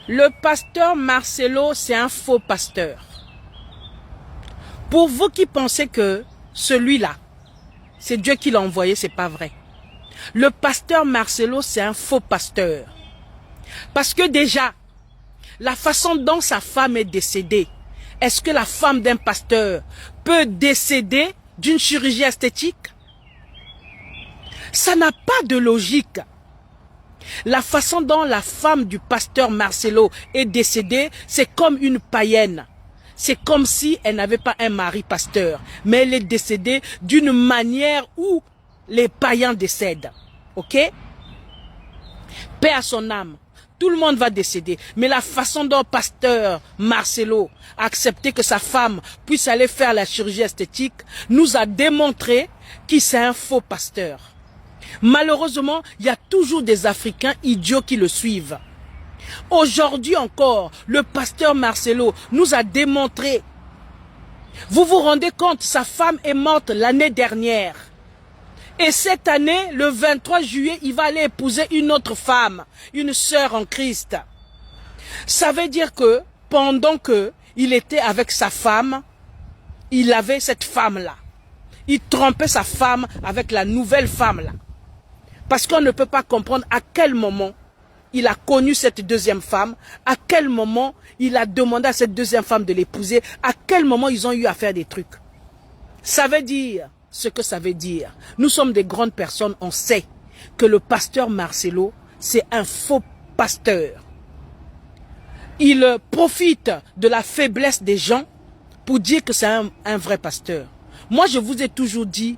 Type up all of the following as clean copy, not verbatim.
Le pasteur Marcelo, c'est un faux pasteur. Pour vous qui pensez que celui-là, c'est Dieu qui l'a envoyé, c'est pas vrai. Le pasteur Marcelo, c'est un faux pasteur. Parce que déjà, la façon dont sa femme est décédée, est-ce que la femme d'un pasteur peut décéder d'une chirurgie esthétique? Ça n'a pas de logique. La façon dont la femme du pasteur Marcelo est décédée, c'est comme une païenne. C'est comme si elle n'avait pas un mari pasteur, mais elle est décédée d'une manière où les païens décèdent. Ok? Paix à son âme. Tout le monde va décéder. Mais la façon dont pasteur Marcelo a accepté que sa femme puisse aller faire la chirurgie esthétique nous a démontré qu'il c'est un faux pasteur. Malheureusement, il y a toujours des Africains idiots qui le suivent. Aujourd'hui encore, le pasteur Marcelo nous a démontré. Vous vous rendez compte, sa femme est morte l'année dernière. Et cette année, le 23 juillet, il va aller épouser une autre femme, une sœur en Christ. Ça veut dire que pendant qu'il était avec sa femme, il avait cette femme-là. Il trompait sa femme avec la nouvelle femme-là. Parce qu'on ne peut pas comprendre à quel moment il a connu cette deuxième femme, à quel moment il a demandé à cette deuxième femme de l'épouser, à quel moment ils ont eu à faire des trucs. Ça veut dire ce que ça veut dire. Nous sommes des grandes personnes, on sait que le pasteur Marcelo, c'est un faux pasteur. Il profite de la faiblesse des gens pour dire que c'est un vrai pasteur. Moi, je vous ai toujours dit,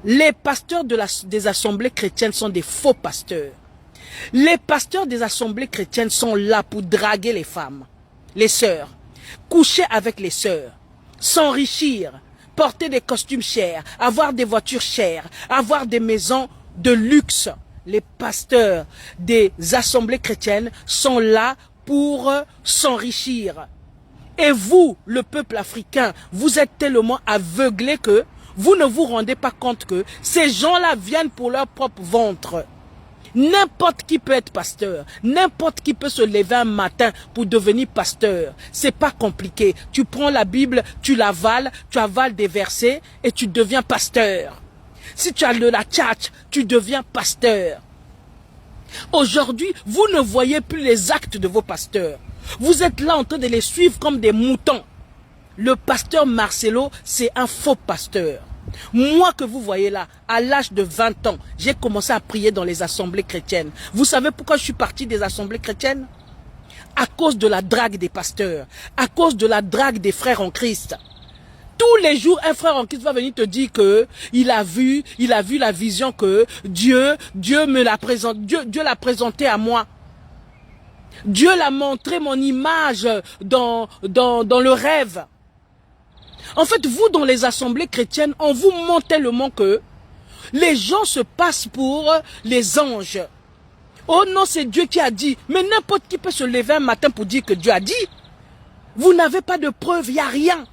les pasteurs des assemblées chrétiennes sont des faux pasteurs. Les pasteurs des assemblées chrétiennes sont là pour draguer les femmes, les sœurs, coucher avec les sœurs, s'enrichir, porter des costumes chers, avoir des voitures chères, avoir des maisons de luxe. Les pasteurs des assemblées chrétiennes sont là pour s'enrichir. Et vous, le peuple africain, vous êtes tellement aveuglés que vous ne vous rendez pas compte que ces gens-là viennent pour leur propre ventre. N'importe qui peut être pasteur. N'importe qui peut se lever un matin pour devenir pasteur. C'est pas compliqué. Tu prends la Bible, tu l'avales, tu avales des versets et tu deviens pasteur. Si tu as de la tchatch, tu deviens pasteur. Aujourd'hui, vous ne voyez plus les actes de vos pasteurs. Vous êtes là en train de les suivre comme des moutons. Le pasteur Marcelo, c'est un faux pasteur. Moi que vous voyez là, à l'âge de 20 ans, j'ai commencé à prier dans les assemblées chrétiennes. Vous savez pourquoi je suis parti des assemblées chrétiennes? À cause de la drague des pasteurs, à cause de la drague des frères en Christ. Tous les jours, un frère en Christ va venir te dire que il a vu la vision que Dieu me l'a présenté, Dieu l'a présenté à moi. Dieu l'a montré mon image dans le rêve. En fait, vous, dans les assemblées chrétiennes, on vous montre tellement que les gens se passent pour les anges. Oh non, c'est Dieu qui a dit. Mais n'importe qui peut se lever un matin pour dire que Dieu a dit. Vous n'avez pas de preuve, il n'y a rien.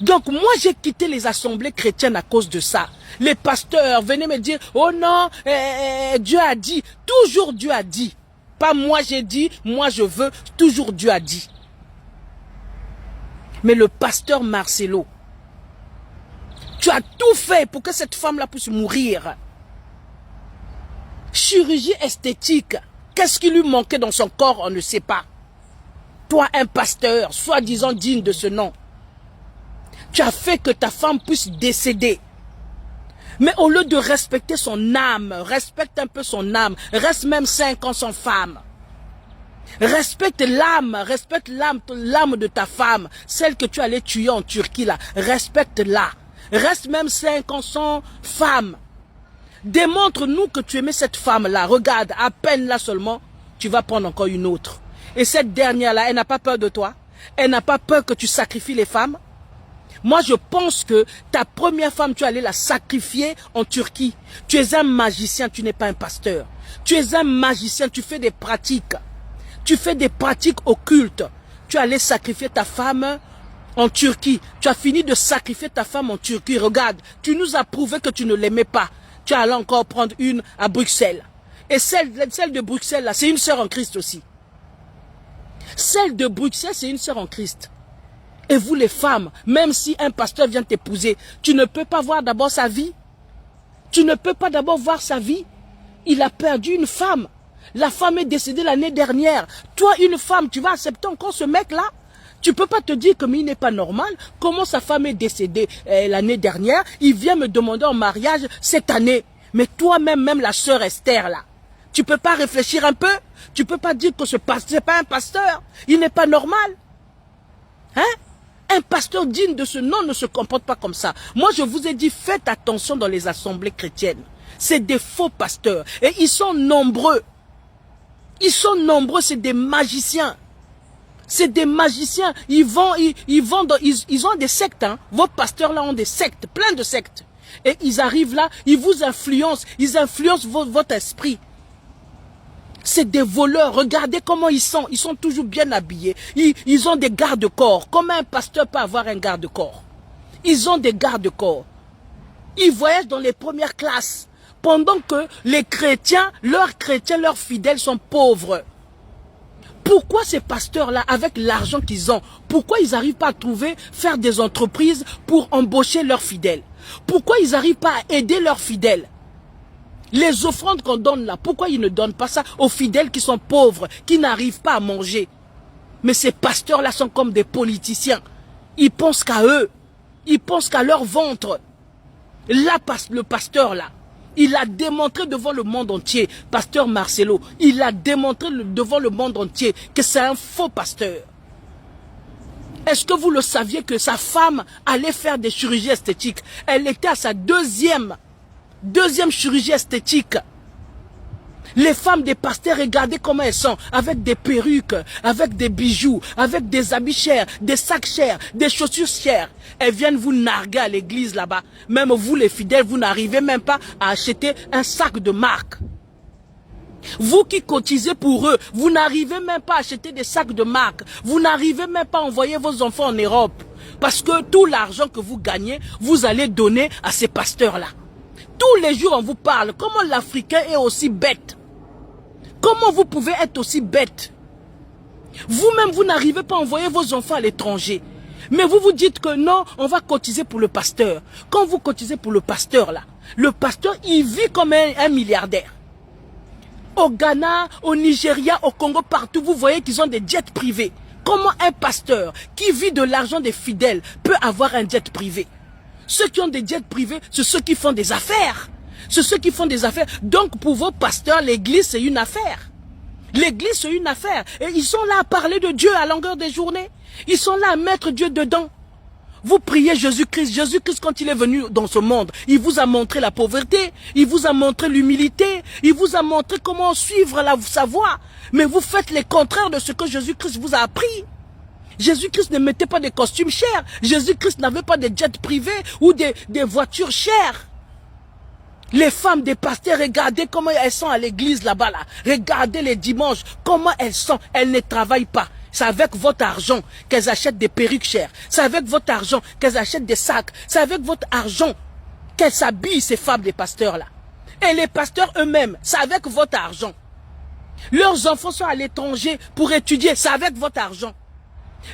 Donc moi, j'ai quitté les assemblées chrétiennes à cause de ça. Les pasteurs venaient me dire, oh non, Dieu a dit. Toujours Dieu a dit. Pas moi j'ai dit, moi je veux. Toujours Dieu a dit. Mais le pasteur Marcelo, tu as tout fait pour que cette femme-là puisse mourir. Chirurgie esthétique, qu'est-ce qui lui manquait dans son corps, on ne sait pas. Toi, un pasteur, soi-disant digne de ce nom, tu as fait que ta femme puisse décéder. Mais au lieu de respecter son âme, respecte un peu son âme, reste même 5 ans sans femme. Respecte l'âme de ta femme, celle que tu allais tuer en Turquie là, respecte-la. Reste même 5 ans sans femme. Démontre-nous que tu aimais cette femme-là. Regarde, à peine là seulement, tu vas prendre encore une autre. Et cette dernière-là, elle n'a pas peur de toi? Elle n'a pas peur que tu sacrifies les femmes? Moi, je pense que ta première femme, tu allais la sacrifier en Turquie. Tu es un magicien, tu n'es pas un pasteur. Tu es un magicien, tu fais des pratiques. Tu fais des pratiques occultes. Tu allais sacrifier ta femme en Turquie. Tu as fini de sacrifier ta femme en Turquie. Regarde, tu nous as prouvé que tu ne l'aimais pas. Tu allais encore prendre une à Bruxelles. Et celle de Bruxelles, là, c'est une sœur en Christ aussi. Celle de Bruxelles, c'est une sœur en Christ. Et vous les femmes, même si un pasteur vient t'épouser, tu ne peux pas voir d'abord sa vie. Tu ne peux pas d'abord voir sa vie. Il a perdu une femme. La femme est décédée l'année dernière. Toi, une femme, tu vas accepter encore ce mec-là? Tu ne peux pas te dire que mais il n'est pas normal. Comment sa femme est décédée l'année dernière? Il vient me demander en mariage cette année. Mais toi-même, même la sœur Esther, là, tu ne peux pas réfléchir un peu? Tu ne peux pas dire que ce pasteur n'est pas un pasteur? Il n'est pas normal? Hein? Un pasteur digne de ce nom ne se comporte pas comme ça. Moi, je vous ai dit, faites attention dans les assemblées chrétiennes. C'est des faux pasteurs. Et ils sont nombreux. Ils sont nombreux, c'est des magiciens. C'est des magiciens. Ils ont des sectes. Hein. Vos pasteurs-là ont des sectes, plein de sectes. Et ils arrivent là, ils vous influencent. Ils influencent votre esprit. C'est des voleurs. Regardez comment ils sont. Ils sont toujours bien habillés. Ils ont des garde-corps. Comment un pasteur peut avoir un garde-corps? Ils ont des garde-corps. Ils voyagent dans les premières classes. Pendant que les chrétiens, leurs fidèles sont pauvres. Pourquoi ces pasteurs-là, avec l'argent qu'ils ont, pourquoi ils n'arrivent pas à faire des entreprises pour embaucher leurs fidèles? Pourquoi ils n'arrivent pas à aider leurs fidèles? Les offrandes qu'on donne là, pourquoi ils ne donnent pas ça aux fidèles qui sont pauvres, qui n'arrivent pas à manger? Mais ces pasteurs-là sont comme des politiciens. Ils pensent qu'à eux. Ils pensent qu'à leur ventre. Là, le pasteur là, il a démontré devant le monde entier, pasteur Marcelo, il a démontré devant le monde entier que c'est un faux pasteur. Est-ce que vous le saviez que sa femme allait faire des chirurgies esthétiques? Elle était à sa deuxième chirurgie esthétique. Les femmes des pasteurs, regardez comment elles sont, avec des perruques, avec des bijoux, avec des habits chers, des sacs chers, des chaussures chères. Elles viennent vous narguer à l'église là-bas. Même vous les fidèles, vous n'arrivez même pas à acheter un sac de marque. Vous qui cotisez pour eux, vous n'arrivez même pas à acheter des sacs de marque. Vous n'arrivez même pas à envoyer vos enfants en Europe. Parce que tout l'argent que vous gagnez, vous allez donner à ces pasteurs-là. Tous les jours on vous parle, comment l'Africain est aussi bête. Comment vous pouvez être aussi bête? Vous-même, vous n'arrivez pas à envoyer vos enfants à l'étranger. Mais vous vous dites que non, on va cotiser pour le pasteur. Quand vous cotisez pour le pasteur, là, le pasteur, il vit comme un milliardaire. Au Ghana, au Nigeria, au Congo, partout, vous voyez qu'ils ont des jets privés. Comment un pasteur qui vit de l'argent des fidèles peut avoir un jet privé? Ceux qui ont des jets privés, c'est ceux qui font des affaires. C'est ceux qui font des affaires. Donc, pour vos pasteurs, l'église, c'est une affaire. L'église, c'est une affaire. Et ils sont là à parler de Dieu à longueur des journées. Ils sont là à mettre Dieu dedans. Vous priez Jésus-Christ. Jésus-Christ, quand il est venu dans ce monde, il vous a montré la pauvreté. Il vous a montré l'humilité. Il vous a montré comment suivre sa voie. Mais vous faites les contraires de ce que Jésus-Christ vous a appris. Jésus-Christ ne mettait pas des costumes chers. Jésus-Christ n'avait pas des jets privés ou des voitures chères. Les femmes des pasteurs, regardez comment elles sont à l'église là-bas. Là. Regardez les dimanches, comment elles sont. Elles ne travaillent pas. C'est avec votre argent qu'elles achètent des perruques chères. C'est avec votre argent qu'elles achètent des sacs. C'est avec votre argent qu'elles s'habillent, ces femmes des pasteurs là. Et les pasteurs eux-mêmes, c'est avec votre argent. Leurs enfants sont à l'étranger pour étudier, c'est avec votre argent.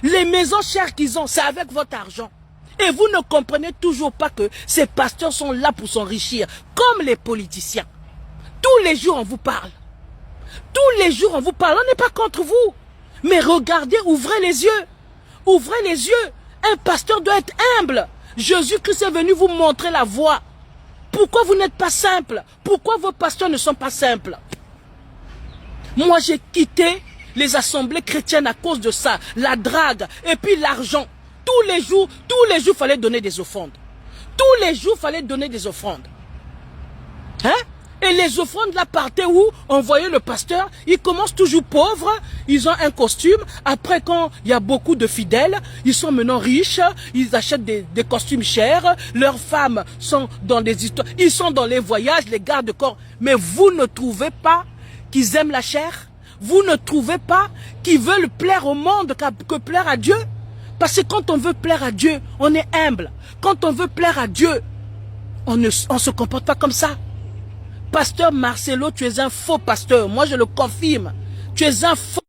Les maisons chères qu'ils ont, c'est avec votre argent. Et vous ne comprenez toujours pas que ces pasteurs sont là pour s'enrichir, comme les politiciens. Tous les jours, on vous parle. Tous les jours, on vous parle. On n'est pas contre vous. Mais regardez, ouvrez les yeux. Ouvrez les yeux. Un pasteur doit être humble. Jésus-Christ est venu vous montrer la voie. Pourquoi vous n'êtes pas simple? Pourquoi vos pasteurs ne sont pas simples? Moi, j'ai quitté les assemblées chrétiennes à cause de ça. La drague et puis l'argent. Tous les jours, il fallait donner des offrandes. Tous les jours, il fallait donner des offrandes. Hein? Et les offrandes là partaient où? On voyait le pasteur, il commence toujours pauvre, ils ont un costume. Après, quand il y a beaucoup de fidèles, ils sont maintenant riches, ils achètent des costumes chers, leurs femmes sont dans des histoires, ils sont dans les voyages, les gardes-corps. Mais vous ne trouvez pas qu'ils aiment la chair? Vous ne trouvez pas qu'ils veulent plaire au monde que plaire à Dieu? Parce que quand on veut plaire à Dieu, on est humble. Quand on veut plaire à Dieu, on ne se comporte pas comme ça. Pasteur Marcelo, tu es un faux pasteur. Moi, je le confirme. Tu es un faux